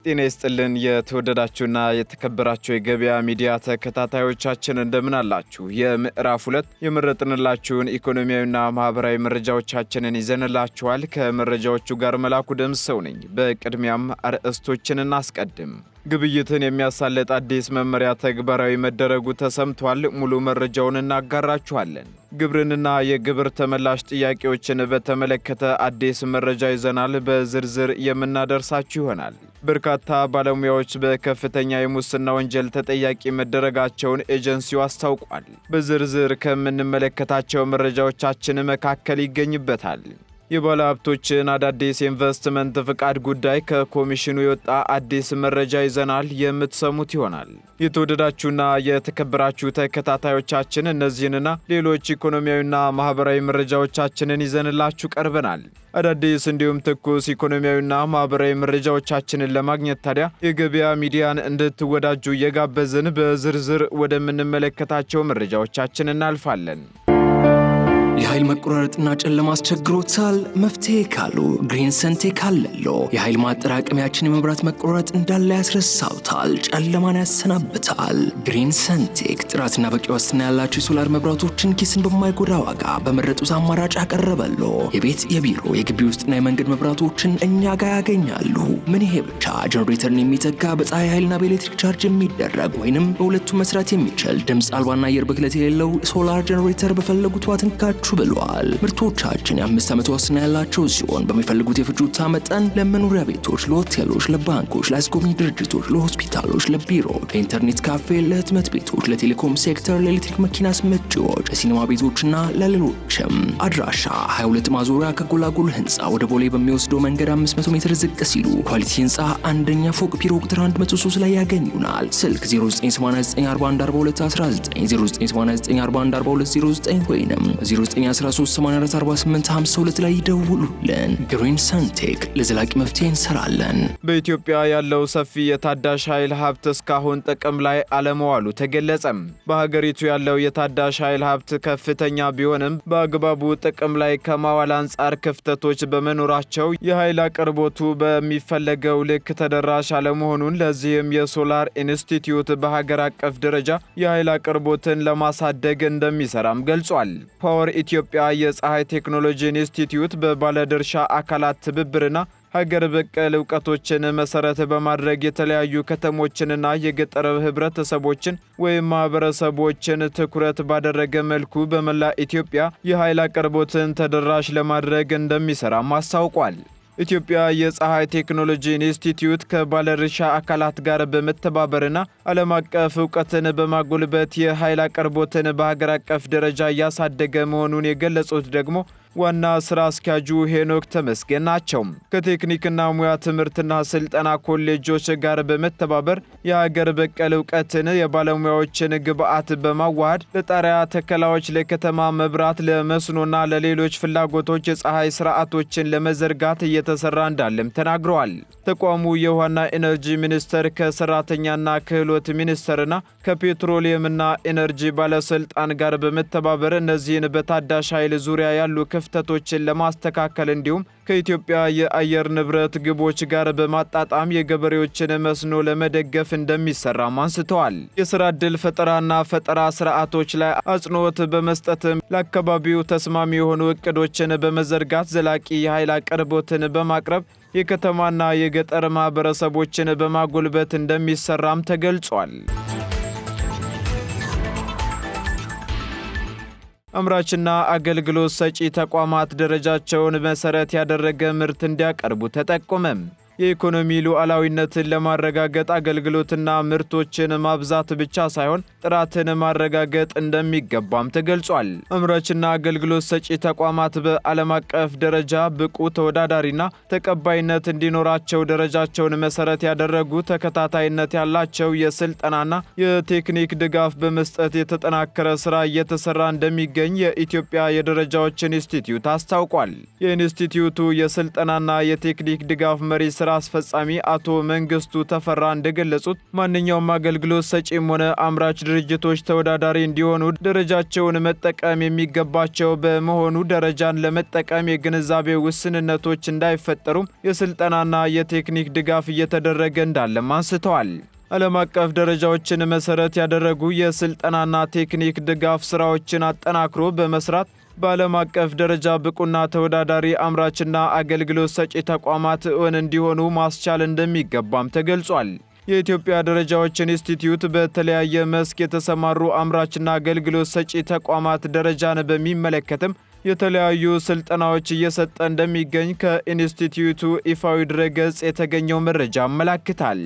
ጤና ይስጥልን የተወደዳችሁና የተከበራችሁ የገበያ ሚዲያ ተከታታዮቻችን እንደምን አላችሁ? የምዕራፍ 2 የመረጥንላችሁን ኢኮኖሚያዊና ማህበራዊ መረጃዎቻችንን ይዘንላችኋል። ከመረጃዎቹ ጋር መላኩ ደምሰው ነኝ። በቅድሚያም አርዕስቶችን እናስቀድም። ግብይትን የሚያሳልጥ አዲስ መመሪያ ተግባራዊ መደረጉ ተሰምቷል። ሙሉ መረጃውን እናጋራችኋለን። ግብርንና የግብር ተመላሽ ጥያቄዎችን በተመለከተ አዲስ መረጃ ይዘናል። በዝርዝር የምናደርሳችሁ ይሆናል። በርካታ ባለሙያዎች በከፍተኛ የሙስና ወንጀል ተጠያቂ መደረጋቸውን ኤጀንሲው አስታውቋል። በዝርዝር ከምንመለከታቸው መረጃዎቻችን መካከል ይገኝበታል። የባለ ሀብቶችን አዳዲስ ኢንቨስትመንት ፍቃድ ጉዳይ ከኮሚሽኑ የወጣ አዲስ መረጃ ይዘናል፣ የምትሰሙት ይሆናል። የተወደዳችሁና የተከበራችሁ ተከታታዮቻችን እነዚህንና ሌሎች ኢኮኖሚያዊና ማህበራዊ መረጃዎቻችንን ይዘንላችሁ ቀርበናል። አዳዲስ እንዲሁም ትኩስ ኢኮኖሚያዊና ማህበራዊ መረጃዎቻችንን ለማግኘት ታዲያ የገበያ ሚዲያን እንድትወዳጁ እየጋበዝን በዝርዝር ወደምንመለከታቸው መረጃዎቻችን እናልፋለን። የኃይል መቆራረጥና ጨለማ አስቸግሮታል? መፍትሄ ካሉ ግሪን ሰንቴክ አለሎ። የኃይል ማጠራቀሚያችን የመብራት መቆራረጥ እንዳለ ያስረሳውታል፣ ጨለማን ያሰናብታል። ግሪን ሰንቴክ ጥራትና በቂ ዋስትና ያላቸው የሶላር መብራቶችን ኪስን በማይጎዳ ዋጋ በመረጡት አማራጭ አቀረበሎ። የቤት የቢሮ የግቢ ውስጥና የመንገድ መብራቶችን እኛ ጋር ያገኛሉ። ምን ይሄ ብቻ! ጀነሬተርን የሚተካ በፀሐይ ኃይልና በኤሌክትሪክ ቻርጅ የሚደረግ ወይንም በሁለቱም መስራት የሚችል ድምፅ አልባና አየር ብክለት የሌለው ሶላር ጀነሬተር በፈለጉት ዋትንካችሁ ብለዋል። ምርቶቻችን የ5 ዓመት ዋስትና ያላቸው ሲሆን በሚፈልጉት የፍጆታ መጠን ለመኖሪያ ቤቶች፣ ለሆቴሎች፣ ለባንኮች፣ ለአስጎብኚ ድርጅቶች፣ ለሆስፒታሎች፣ ለቢሮ፣ ለኢንተርኔት ካፌ፣ ለህትመት ቤቶች፣ ለቴሌኮም ሴክተር፣ ለኤሌክትሪክ መኪና አስመጪዎች፣ ለሲኒማ ቤቶችና ለሌሎችም። አድራሻ 22 ማዞሪያ ከጎላጎል ህንፃ ወደ ቦሌ በሚወስደው መንገድ 500 ሜትር ዝቅ ሲሉ ኳሊቲ ህንፃ አንደኛ ፎቅ ቢሮ ቁጥር 103 ላይ ያገኙናል። ስልክ 0989414219 0989414209 ወይንም 13844852 ላይ ይደውሉልን። ግሪን ሰንቴክ ለዘላቂ መፍትሄ እንሰራለን። በኢትዮጵያ ያለው ሰፊ የታዳሽ ኃይል ሀብት እስካሁን ጥቅም ላይ አለመዋሉ ተገለጸም። በሀገሪቱ ያለው የታዳሽ ኃይል ሀብት ከፍተኛ ቢሆንም በአግባቡ ጥቅም ላይ ከማዋል አንጻር ክፍተቶች በመኖራቸው የኃይል አቅርቦቱ በሚፈለገው ልክ ተደራሽ አለመሆኑን ለዚህም የሶላር ኢንስቲትዩት በሀገር አቀፍ ደረጃ የኃይል አቅርቦትን ለማሳደግ እንደሚሰራም ገልጿል። ፓወር ኢትዮጵያ የፀሐይ ቴክኖሎጂ ኢንስቲትዩት በባለድርሻ አካላት ትብብርና ሀገር በቀል ዕውቀቶችን መሰረት በማድረግ የተለያዩ ከተሞችንና የገጠር ህብረተሰቦችን ወይም ማህበረሰቦችን ትኩረት ባደረገ መልኩ በመላ ኢትዮጵያ የኃይል አቅርቦትን ተደራሽ ለማድረግ እንደሚሰራም አስታውቋል። ኢትዮጵያ የፀሐይ ቴክኖሎጂ ኢንስቲትዩት ከባለድርሻ አካላት ጋር በመተባበርና ዓለም አቀፍ ዕውቀትን በማጎልበት የኃይል አቅርቦትን በሀገር አቀፍ ደረጃ እያሳደገ መሆኑን የገለጹት ደግሞ ዋና ስራ አስኪያጁ ሄኖክ ተመስገን ናቸው። ከቴክኒክና ሙያ ትምህርትና ስልጠና ኮሌጆች ጋር በመተባበር የሀገር በቀል ዕውቀትን የባለሙያዎችን ግብዓት በማዋሃድ ለጣሪያ ተከላዎች፣ ለከተማ መብራት፣ ለመስኖና ለሌሎች ፍላጎቶች የፀሐይ ስርዓቶችን ለመዘርጋት እየተሰራ እንዳለም ተናግረዋል። ተቋሙ የውሃና ኢነርጂ ሚኒስቴር ከሰራተኛና ክህሎት ሚኒስቴርና ከፔትሮሊየምና ኢነርጂ ባለስልጣን ጋር በመተባበር እነዚህን በታዳሽ ኃይል ዙሪያ ያሉ ክፍተቶችን ለማስተካከል እንዲሁም ከኢትዮጵያ የአየር ንብረት ግቦች ጋር በማጣጣም የገበሬዎችን መስኖ ለመደገፍ እንደሚሰራም አንስተዋል። የሥራ ዕድል ፈጠራና ፈጠራ ስርዓቶች ላይ አጽንዖት በመስጠትም ለአካባቢው ተስማሚ የሆኑ እቅዶችን በመዘርጋት ዘላቂ የኃይል አቅርቦትን በማቅረብ የከተማና የገጠር ማህበረሰቦችን በማጎልበት እንደሚሰራም ተገልጿል። አምራችና አገልግሎት ሰጪ ተቋማት ደረጃቸውን መሰረት ያደረገ ምርት እንዲያቀርቡ ተጠቆመም። የኢኮኖሚ ሉዓላዊነትን ለማረጋገጥ አገልግሎትና ምርቶችን ማብዛት ብቻ ሳይሆን ጥራትን ማረጋገጥ እንደሚገባም ተገልጿል። አምራችና አገልግሎት ሰጪ ተቋማት በዓለም አቀፍ ደረጃ ብቁ ተወዳዳሪና ተቀባይነት እንዲኖራቸው ደረጃቸውን መሰረት ያደረጉ ተከታታይነት ያላቸው የስልጠናና የቴክኒክ ድጋፍ በመስጠት የተጠናከረ ስራ እየተሰራ እንደሚገኝ የኢትዮጵያ የደረጃዎች ኢንስቲትዩት አስታውቋል። የኢንስቲትዩቱ የስልጠናና የቴክኒክ ድጋፍ መሪ ስራ ስራ አስፈጻሚ አቶ መንግስቱ ተፈራ እንደገለጹት ማንኛውም አገልግሎት ሰጪም ሆነ አምራች ድርጅቶች ተወዳዳሪ እንዲሆኑ ደረጃቸውን መጠቀም የሚገባቸው በመሆኑ ደረጃን ለመጠቀም የግንዛቤ ውስንነቶች እንዳይፈጠሩም የስልጠናና የቴክኒክ ድጋፍ እየተደረገ እንዳለም አንስተዋል። ዓለም አቀፍ ደረጃዎችን መሰረት ያደረጉ የስልጠናና ቴክኒክ ድጋፍ ስራዎችን አጠናክሮ በመስራት በዓለም አቀፍ ደረጃ ብቁና ተወዳዳሪ አምራችና አገልግሎት ሰጪ ተቋማት እውን እንዲሆኑ ማስቻል እንደሚገባም ተገልጿል። የኢትዮጵያ ደረጃዎች ኢንስቲትዩት በተለያየ መስክ የተሰማሩ አምራችና አገልግሎት ሰጪ ተቋማት ደረጃን በሚመለከትም የተለያዩ ስልጠናዎች እየሰጠ እንደሚገኝ ከኢንስቲትዩቱ ይፋዊ ድረገጽ የተገኘው መረጃ ያመለክታል።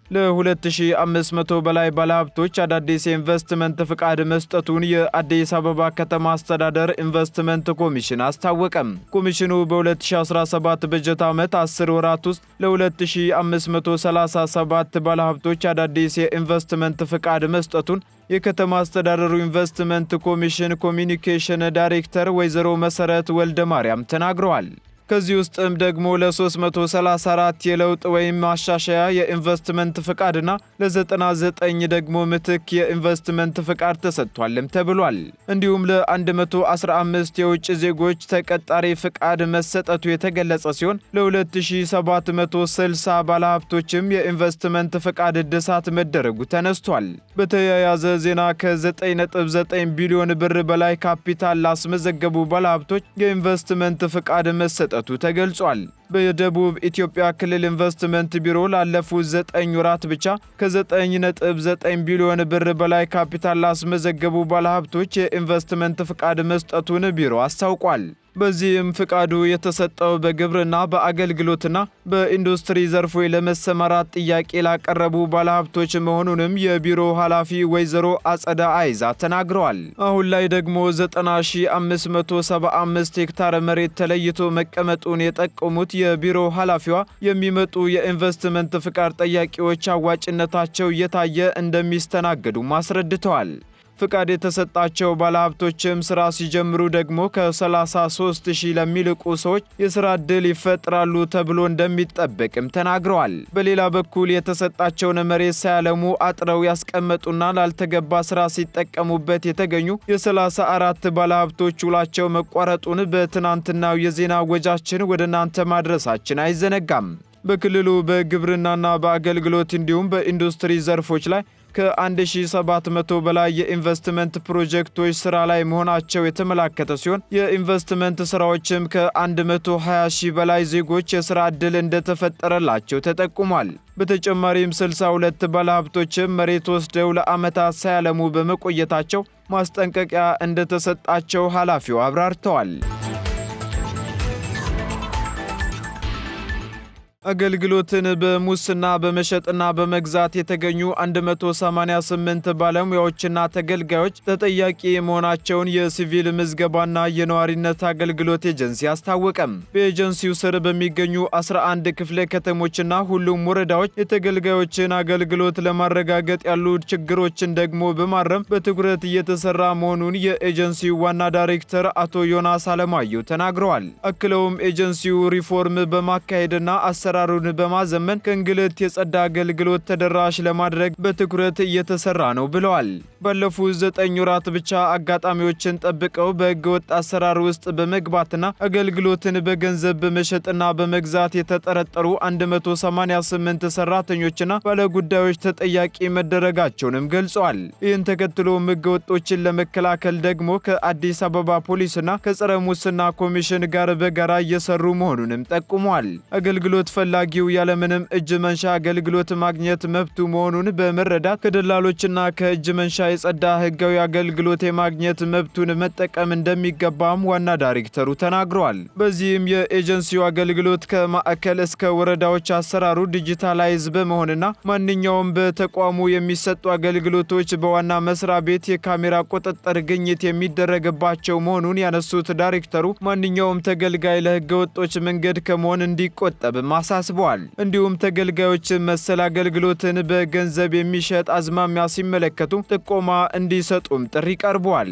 ለ2500 በላይ ባለሀብቶች አዳዲስ የኢንቨስትመንት ፍቃድ መስጠቱን የአዲስ አበባ ከተማ አስተዳደር ኢንቨስትመንት ኮሚሽን አስታወቀም። ኮሚሽኑ በ2017 በጀት ዓመት 10 ወራት ውስጥ ለ2537 ባለሀብቶች አዳዲስ የኢንቨስትመንት ፍቃድ መስጠቱን የከተማ አስተዳደሩ ኢንቨስትመንት ኮሚሽን ኮሚኒኬሽን ዳይሬክተር ወይዘሮ መሰረት ወልደ ማርያም ተናግረዋል። ከዚህ ውስጥም ደግሞ ለ334 የለውጥ ወይም ማሻሻያ የኢንቨስትመንት ፍቃድና ለ99 ደግሞ ምትክ የኢንቨስትመንት ፍቃድ ተሰጥቷልም ተብሏል። እንዲሁም ለ115 የውጭ ዜጎች ተቀጣሪ ፍቃድ መሰጠቱ የተገለጸ ሲሆን ለ2760 ባለሀብቶችም የኢንቨስትመንት ፍቃድ እድሳት መደረጉ ተነስቷል። በተያያዘ ዜና ከ9.9 ቢሊዮን ብር በላይ ካፒታል ላስመዘገቡ ባለሀብቶች የኢንቨስትመንት ፍቃድ መሰጠቱ ተገልጿል። በደቡብ ኢትዮጵያ ክልል ኢንቨስትመንት ቢሮ ላለፉት 9 ወራት ብቻ ከ9.9 ቢሊዮን ብር በላይ ካፒታል ላስመዘገቡ ባለሀብቶች የኢንቨስትመንት ፍቃድ መስጠቱን ቢሮ አስታውቋል። በዚህም ፍቃዱ የተሰጠው በግብርና በአገልግሎትና በኢንዱስትሪ ዘርፎች ለመሰማራት ጥያቄ ላቀረቡ ባለሀብቶች መሆኑንም የቢሮ ኃላፊ ወይዘሮ አጸዳ አይዛ ተናግረዋል። አሁን ላይ ደግሞ 90575 ሄክታር መሬት ተለይቶ መቀመጡን የጠቆሙት የቢሮ ኃላፊዋ የሚመጡ የኢንቨስትመንት ፍቃድ ጠያቂዎች አዋጭነታቸው እየታየ እንደሚስተናገዱም አስረድተዋል። ፍቃድ የተሰጣቸው ባለሀብቶችም ስራ ሲጀምሩ ደግሞ ከ33,000 ለሚልቁ ሰዎች የስራ ዕድል ይፈጥራሉ ተብሎ እንደሚጠበቅም ተናግረዋል። በሌላ በኩል የተሰጣቸውን መሬት ሳያለሙ አጥረው ያስቀመጡና ላልተገባ ስራ ሲጠቀሙበት የተገኙ የ34 ባለሀብቶች ውላቸው መቋረጡን በትናንትናው የዜና ወጃችን ወደ እናንተ ማድረሳችን አይዘነጋም። በክልሉ በግብርናና በአገልግሎት እንዲሁም በኢንዱስትሪ ዘርፎች ላይ ከ1700 በላይ የኢንቨስትመንት ፕሮጀክቶች ስራ ላይ መሆናቸው የተመላከተ ሲሆን የኢንቨስትመንት ስራዎችም ከ120,000 በላይ ዜጎች የስራ ዕድል እንደተፈጠረላቸው ተጠቁሟል። በተጨማሪም 62 ባለሀብቶችም መሬት ወስደው ለዓመታት ሳያለሙ በመቆየታቸው ማስጠንቀቂያ እንደተሰጣቸው ኃላፊው አብራርተዋል። አገልግሎትን በሙስና በመሸጥና በመግዛት የተገኙ 188 ባለሙያዎችና ተገልጋዮች ተጠያቂ መሆናቸውን የሲቪል ምዝገባና የነዋሪነት አገልግሎት ኤጀንሲ አስታወቀም። በኤጀንሲው ስር በሚገኙ 11 ክፍለ ከተሞችና ሁሉም ወረዳዎች የተገልጋዮችን አገልግሎት ለማረጋገጥ ያሉ ችግሮችን ደግሞ በማረም በትኩረት እየተሰራ መሆኑን የኤጀንሲው ዋና ዳይሬክተር አቶ ዮናስ አለማየሁ ተናግረዋል። አክለውም ኤጀንሲው ሪፎርም በማካሄድና አሰራሩን በማዘመን ከእንግልት የጸዳ አገልግሎት ተደራሽ ለማድረግ በትኩረት እየተሰራ ነው ብለዋል። ባለፉት 9 ወራት ብቻ አጋጣሚዎችን ጠብቀው በሕገወጥ አሰራር ውስጥ በመግባትና አገልግሎትን በገንዘብ በመሸጥና በመግዛት የተጠረጠሩ 188 ሰራተኞችና ባለጉዳዮች ተጠያቂ መደረጋቸውንም ገልጸዋል። ይህን ተከትሎም ሕገወጦችን ለመከላከል ደግሞ ከአዲስ አበባ ፖሊስና ከጸረ ሙስና ኮሚሽን ጋር በጋራ እየሰሩ መሆኑንም ጠቁመዋል። አገልግሎት ፈላጊው ያለምንም እጅ መንሻ አገልግሎት ማግኘት መብቱ መሆኑን በመረዳት ከደላሎችና ከእጅ መንሻ የጸዳ ህጋዊ አገልግሎት የማግኘት መብቱን መጠቀም እንደሚገባም ዋና ዳይሬክተሩ ተናግረዋል። በዚህም የኤጀንሲው አገልግሎት ከማዕከል እስከ ወረዳዎች አሰራሩ ዲጂታላይዝ በመሆንና ማንኛውም በተቋሙ የሚሰጡ አገልግሎቶች በዋና መስሪያ ቤት የካሜራ ቁጥጥር ግኝት የሚደረግባቸው መሆኑን ያነሱት ዳይሬክተሩ ማንኛውም ተገልጋይ ለህገወጦች መንገድ ከመሆን እንዲቆጠብም አሳስበዋል። እንዲሁም ተገልጋዮች መሰል አገልግሎትን በገንዘብ የሚሸጥ አዝማሚያ ሲመለከቱ ጥቆማ እንዲሰጡም ጥሪ ቀርቧል።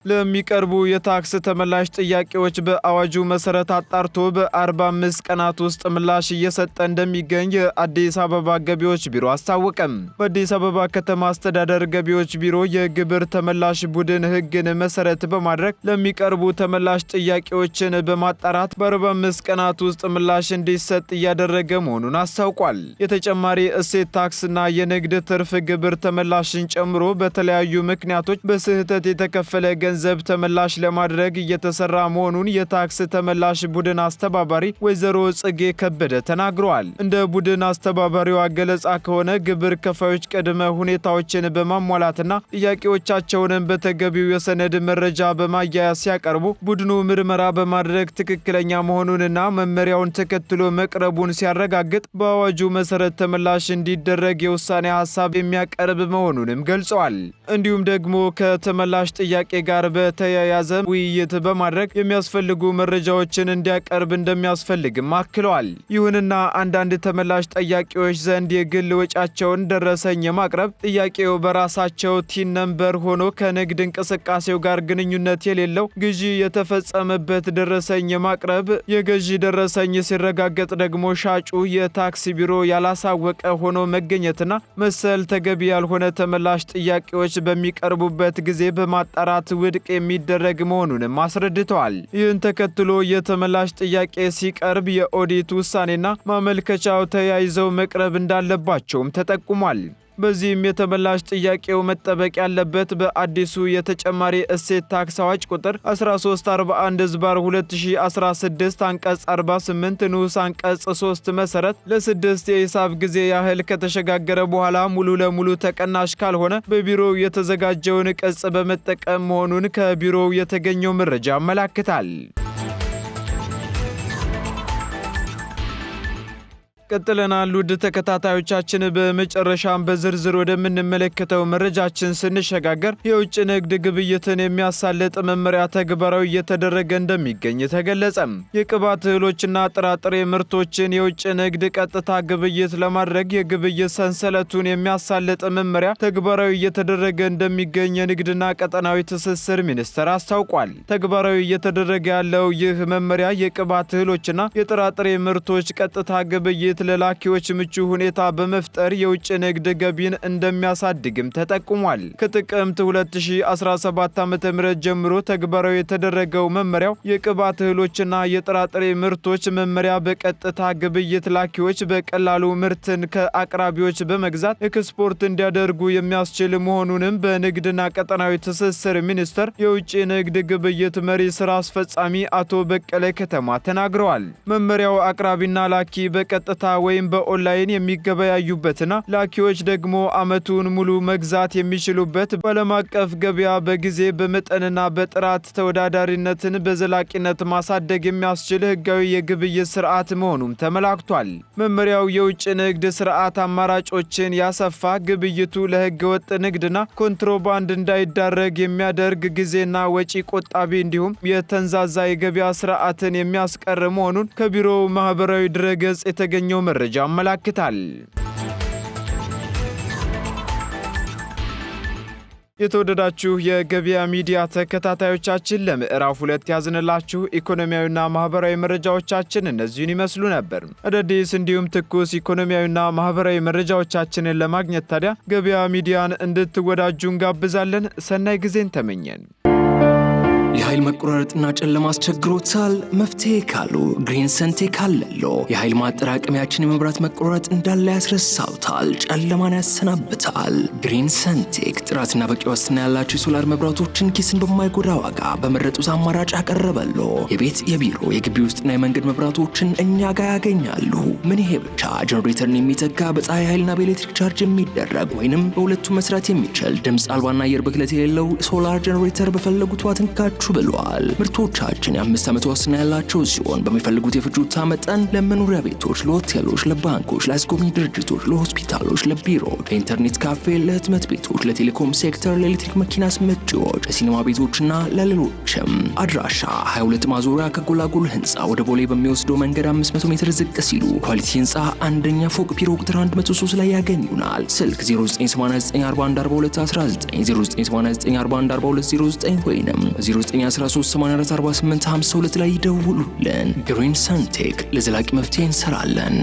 ለሚቀርቡ የታክስ ተመላሽ ጥያቄዎች በአዋጁ መሰረት አጣርቶ በ45 ቀናት ውስጥ ምላሽ እየሰጠ እንደሚገኝ የአዲስ አበባ ገቢዎች ቢሮ አስታወቀም። በአዲስ አበባ ከተማ አስተዳደር ገቢዎች ቢሮ የግብር ተመላሽ ቡድን ሕግን መሰረት በማድረግ ለሚቀርቡ ተመላሽ ጥያቄዎችን በማጣራት በ45 ቀናት ውስጥ ምላሽ እንዲሰጥ እያደረገ መሆኑን አስታውቋል። የተጨማሪ እሴት ታክስና የንግድ ትርፍ ግብር ተመላሽን ጨምሮ በተለያዩ ምክንያቶች በስህተት የተከፈለ ገንዘብ ተመላሽ ለማድረግ እየተሰራ መሆኑን የታክስ ተመላሽ ቡድን አስተባባሪ ወይዘሮ ጽጌ ከበደ ተናግረዋል። እንደ ቡድን አስተባባሪዋ ገለጻ ከሆነ ግብር ከፋዮች ቅድመ ሁኔታዎችን በማሟላትና ጥያቄዎቻቸውን በተገቢው የሰነድ መረጃ በማያያዝ ሲያቀርቡ ቡድኑ ምርመራ በማድረግ ትክክለኛ መሆኑንና መመሪያውን ተከትሎ መቅረቡን ሲያረጋግጥ በአዋጁ መሰረት ተመላሽ እንዲደረግ የውሳኔ ሀሳብ የሚያቀርብ መሆኑንም ገልጸዋል። እንዲሁም ደግሞ ከተመላሽ ጥያቄ ጋር በተያያዘ ውይይት በማድረግ የሚያስፈልጉ መረጃዎችን እንዲያቀርብ እንደሚያስፈልግም አክለዋል። ይሁንና አንዳንድ ተመላሽ ጠያቂዎች ዘንድ የግል ወጫቸውን ደረሰኝ የማቅረብ ጥያቄው በራሳቸው ቲን ነምበር ሆኖ ከንግድ እንቅስቃሴው ጋር ግንኙነት የሌለው ግዢ የተፈጸመበት ደረሰኝ የማቅረብ የገዢ ደረሰኝ ሲረጋገጥ ደግሞ ሻጩ የታክስ ቢሮ ያላሳወቀ ሆኖ መገኘትና መሰል ተገቢ ያልሆነ ተመላሽ ጥያቄዎች በሚቀርቡበት ጊዜ በማጣራት ውድቅ የሚደረግ መሆኑንም አስረድተዋል። ይህን ተከትሎ የተመላሽ ጥያቄ ሲቀርብ የኦዲት ውሳኔና ማመልከቻው ተያይዘው መቅረብ እንዳለባቸውም ተጠቁሟል። በዚህም የተመላሽ ጥያቄው መጠበቅ ያለበት በአዲሱ የተጨማሪ እሴት ታክስ አዋጅ ቁጥር 1341/2016 አንቀጽ 48 ንዑስ አንቀጽ 3 መሰረት ለ6 የሂሳብ ጊዜ ያህል ከተሸጋገረ በኋላ ሙሉ ለሙሉ ተቀናሽ ካልሆነ በቢሮው የተዘጋጀውን ቅጽ በመጠቀም መሆኑን ከቢሮው የተገኘው መረጃ ያመለክታል። ቀጥለናል። ውድ ተከታታዮቻችን በመጨረሻም በዝርዝር ወደምንመለከተው መረጃችን ስንሸጋገር የውጭ ንግድ ግብይትን የሚያሳልጥ መመሪያ ተግባራዊ እየተደረገ እንደሚገኝ ተገለጸ። የቅባት እህሎችና ጥራጥሬ ምርቶችን የውጭ ንግድ ቀጥታ ግብይት ለማድረግ የግብይት ሰንሰለቱን የሚያሳልጥ መመሪያ ተግባራዊ እየተደረገ እንደሚገኝ የንግድና ቀጠናዊ ትስስር ሚኒስቴር አስታውቋል። ተግባራዊ እየተደረገ ያለው ይህ መመሪያ የቅባት እህሎችና የጥራጥሬ ምርቶች ቀጥታ ግብይት ለላኪዎች ምቹ ሁኔታ በመፍጠር የውጭ ንግድ ገቢን እንደሚያሳድግም ተጠቁሟል። ከጥቅምት 2017 ዓ.ም ጀምሮ ተግባራዊ የተደረገው መመሪያው የቅባት እህሎችና የጥራጥሬ ምርቶች መመሪያ በቀጥታ ግብይት ላኪዎች በቀላሉ ምርትን ከአቅራቢዎች በመግዛት ኤክስፖርት እንዲያደርጉ የሚያስችል መሆኑንም በንግድና ቀጠናዊ ትስስር ሚኒስቴር የውጭ ንግድ ግብይት መሪ ስራ አስፈጻሚ አቶ በቀለ ከተማ ተናግረዋል። መመሪያው አቅራቢና ላኪ በቀጥታ ወይም በኦንላይን የሚገበያዩበትና ላኪዎች ደግሞ ዓመቱን ሙሉ መግዛት የሚችሉበት በዓለም አቀፍ ገበያ በጊዜ በመጠንና በጥራት ተወዳዳሪነትን በዘላቂነት ማሳደግ የሚያስችል ሕጋዊ የግብይት ስርዓት መሆኑም ተመላክቷል። መመሪያው የውጭ ንግድ ስርዓት አማራጮችን ያሰፋ፣ ግብይቱ ለሕገ ወጥ ንግድና ኮንትሮባንድ እንዳይዳረግ የሚያደርግ፣ ጊዜና ወጪ ቆጣቢ እንዲሁም የተንዛዛ የገበያ ስርዓትን የሚያስቀር መሆኑን ከቢሮው ማህበራዊ ድረገጽ የተገኘው መረጃ ያመለክታል። የተወደዳችሁ የገበያ ሚዲያ ተከታታዮቻችን ለምዕራፍ 2 ያዝንላችሁ ኢኮኖሚያዊና ማህበራዊ መረጃዎቻችን እነዚህን ይመስሉ ነበር። አዳዲስ እንዲሁም ትኩስ ኢኮኖሚያዊና ማህበራዊ መረጃዎቻችንን ለማግኘት ታዲያ ገበያ ሚዲያን እንድትወዳጁ እንጋብዛለን። ሰናይ ጊዜን ተመኘን። የኃይል መቆራረጥና ጨለማ አስቸግሮታል? መፍትሄ ካሉ ግሪን ሰንቴክ አለሎ። የኃይል ማጠራቀሚያችን የመብራት መቆራረጥ እንዳለ ያስረሳውታል፣ ጨለማን ያሰናብታል። ግሪን ሰንቴክ ጥራትና በቂ ዋስትና ያላቸው የሶላር መብራቶችን ኪስን በማይጎዳ ዋጋ በመረጡት አማራጭ ያቀረበሎ። የቤት የቢሮ የግቢ ውስጥና የመንገድ መብራቶችን እኛ ጋር ያገኛሉ። ምን ይሄ ብቻ! ጀነሬተርን የሚተካ በፀሐይ ኃይልና በኤሌክትሪክ ቻርጅ የሚደረግ ወይንም በሁለቱ መስራት የሚችል ድምፅ አልባና አየር ብክለት የሌለው ሶላር ጀነሬተር በፈለጉት ዋት እንካችሁ ይሁንላችሁ ብለዋል። ምርቶቻችን የ5 ዓመት ዋስትና ያላቸው ሲሆን በሚፈልጉት የፍጆታ መጠን ለመኖሪያ ቤቶች፣ ለሆቴሎች፣ ለባንኮች፣ ለአስጎብኚ ድርጅቶች፣ ለሆስፒታሎች፣ ለቢሮዎች፣ ለኢንተርኔት ካፌ፣ ለህትመት ቤቶች፣ ለቴሌኮም ሴክተር፣ ለኤሌክትሪክ መኪና አስመጪዎች፣ ለሲኒማ ቤቶችና ለሌሎችም። አድራሻ 22 ማዞሪያ ከጎላጎል ህንፃ ወደ ቦሌ በሚወስደው መንገድ 500 ሜትር ዝቅ ሲሉ ኳሊቲ ህንፃ አንደኛ ፎቅ ቢሮ ቁጥር 103 ላይ ያገኙናል። ስልክ 0989414219 0989414209 ወይንም 0913844852 ላይ ይደውሉልን። ግሪን ሰንቴክ ለዘላቂ መፍትሄ እንሰራለን።